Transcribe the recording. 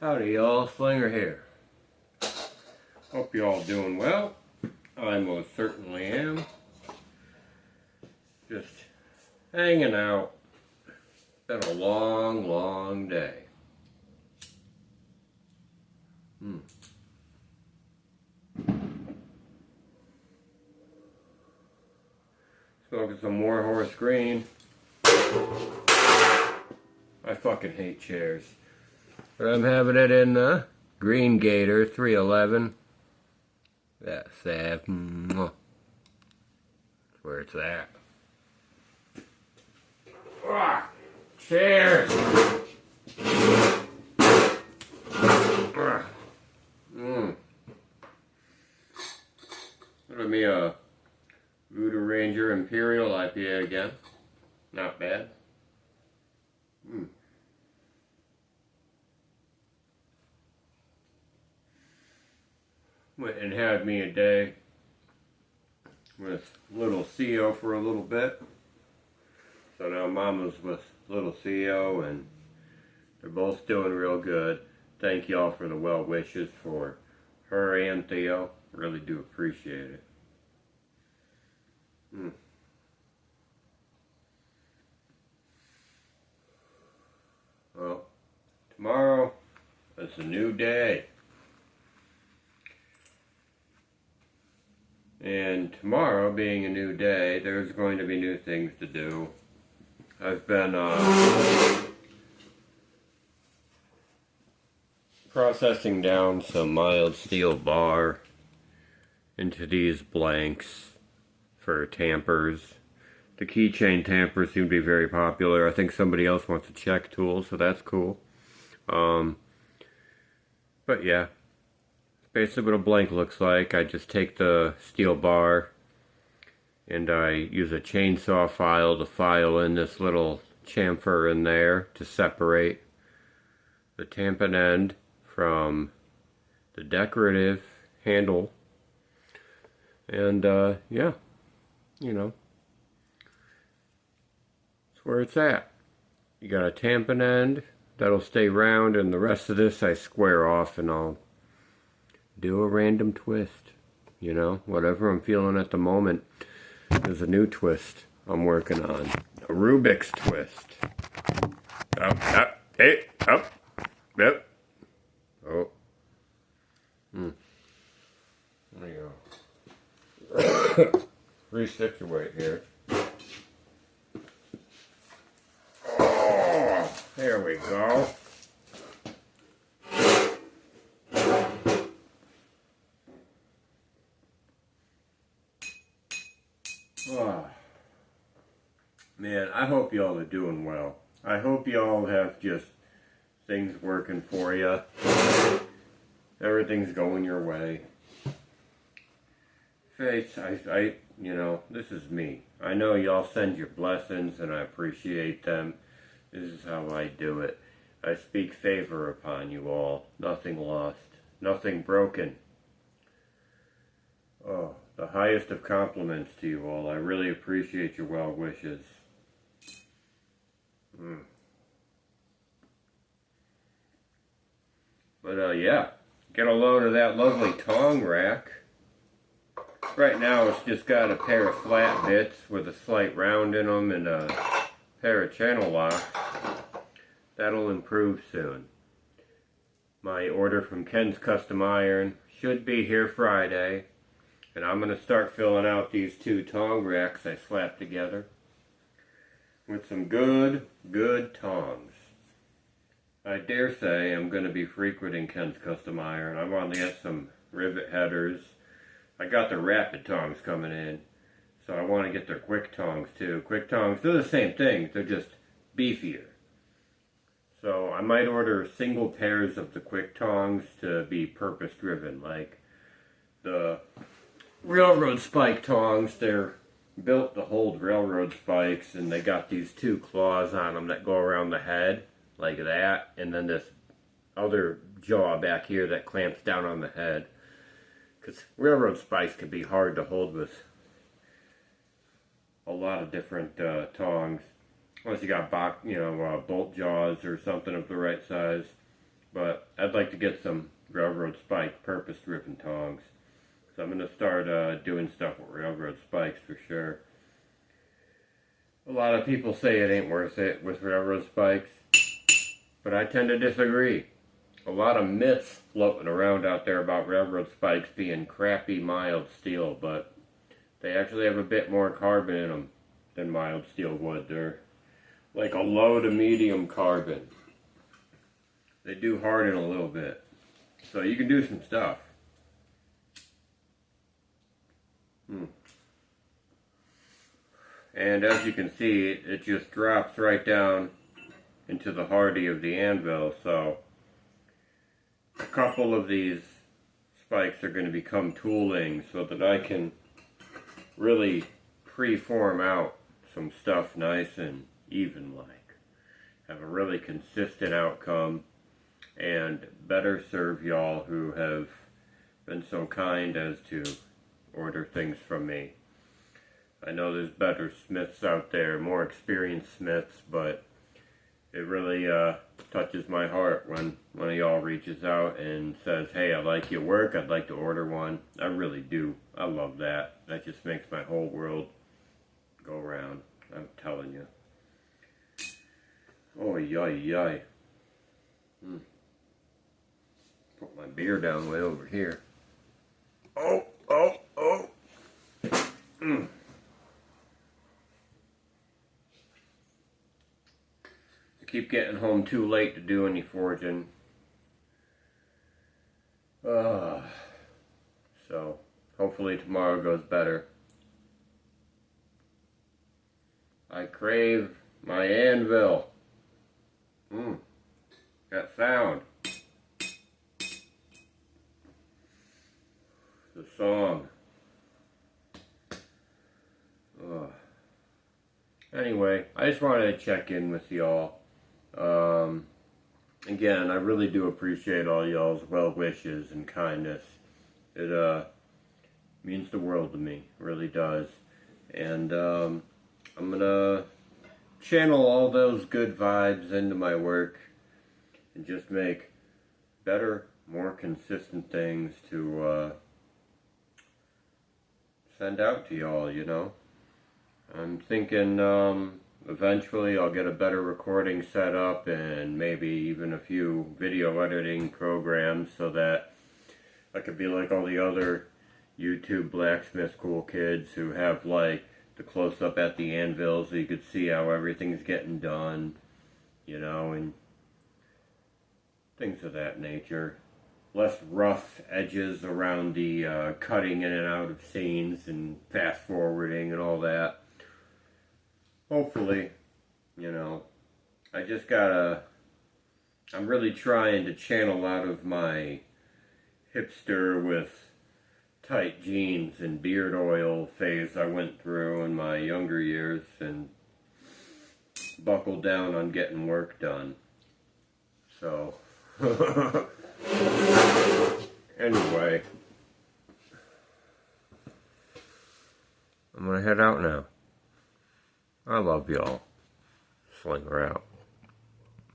Howdy y'all, Slinger here. Hope you all doing well. I most certainly am. Just hanging out. Been a long day. Smoking some more horse green. I fucking hate chairs. But I'm having it in the Green Gator 311. That's that. That's where it's at. Ah, chairs! Give me a Voodoo Ranger Imperial IPA again. Not bad. Went and had me a day with little Theo for a little bit. So now Mama's with little Theo and they're both doing real good. Thank y'all for the well wishes for her and Theo. Really do appreciate it. Well, tomorrow is a new day. And tomorrow, being a new day, there's going to be new things to do. I've been processing down some mild steel bar into these blanks for tampers. The keychain tampers seem to be very popular. I think somebody else wants a check tool, so that's cool. But yeah. Basically what a blank looks like. I just take the steel bar and I use a chainsaw file to file in this little chamfer in there to separate the tampon end from the decorative handle. And yeah, you know, that's where it's at. You got a tampon end that'll stay round, and the rest of this I square off and I'll do a random twist, you know, whatever I'm feeling at the moment. There's a new twist I'm working on, a Rubik's twist. Up, hey, up, yep. Oh, there you go. Resituate here. Oh, there we go. Oh, man, I hope y'all are doing well. I hope y'all have just things working for you. Everything's going your way. Face, you know, this is me. I know y'all send your blessings and I appreciate them. This is how I do it. I speak favor upon you all. Nothing lost. Nothing broken. Oh, the highest of compliments to you all. I really appreciate your well wishes. But yeah, get a load of that lovely tong rack. Right now it's just got a pair of flat bits with a slight round in them and a pair of channel locks. That'll improve soon. My order from Ken's Custom Iron should be here Friday. And I'm going to start filling out these two tong racks I slapped together with some good tongs. I dare say I'm going to be frequenting Ken's Custom Iron. I want to get some rivet headers. I got the rapid tongs coming in, so I want to get their quick tongs too. Quick tongs, they're the same thing, they're just beefier. So I might order single pairs of the quick tongs to be purpose driven, like the railroad spike tongs. They're built to hold railroad spikes, and they got these two claws on them that go around the head like that, and then this other jaw back here that clamps down on the head, because railroad spikes can be hard to hold with a lot of different tongs. Unless you got bolt jaws or something of the right size. But I'd like to get some railroad spike purpose driven tongs. So I'm going to start doing stuff with railroad spikes for sure. A lot of people say it ain't worth it with railroad spikes, but I tend to disagree. A lot of myths floating around out there about railroad spikes being crappy mild steel, but they actually have a bit more carbon in them than mild steel would. They're like a low to medium carbon. They do harden a little bit, so you can do some stuff. And as you can see, it just drops right down into the hardy of the anvil, so a couple of these spikes are going to become tooling so that I can really pre-form out some stuff nice and even like. Have a really consistent outcome and better serve y'all who have been so kind as to order things from me. I know there's better smiths out there, more experienced smiths, but it really touches my heart when one of y'all reaches out and says, hey, I like your work, I'd like to order one. I really do. I love that. That just makes my whole world go round. I'm telling you. Oh, yay. Put my beer down way over here. Oh. Keep getting home too late to do any forging. So hopefully tomorrow goes better. I crave my anvil. That sound. The song. Anyway, I just wanted to check in with y'all. Again, I really do appreciate all y'all's well wishes and kindness. It means the world to me, really does. And I'm gonna channel all those good vibes into my work and just make better, more consistent things to send out to y'all, you know. I'm thinking eventually I'll get a better recording set up and maybe even a few video editing programs so that I could be like all the other YouTube blacksmith cool kids who have like the close-up at the anvil so you could see how everything's getting done, you know, and things of that nature. Less rough edges around the cutting in and out of scenes and fast forwarding and all that. Hopefully, you know, I'm really trying to channel out of my hipster with tight jeans and beard oil phase I went through in my younger years and buckle down on getting work done. So, anyway, I'm gonna head out now. I love y'all. Slinger out.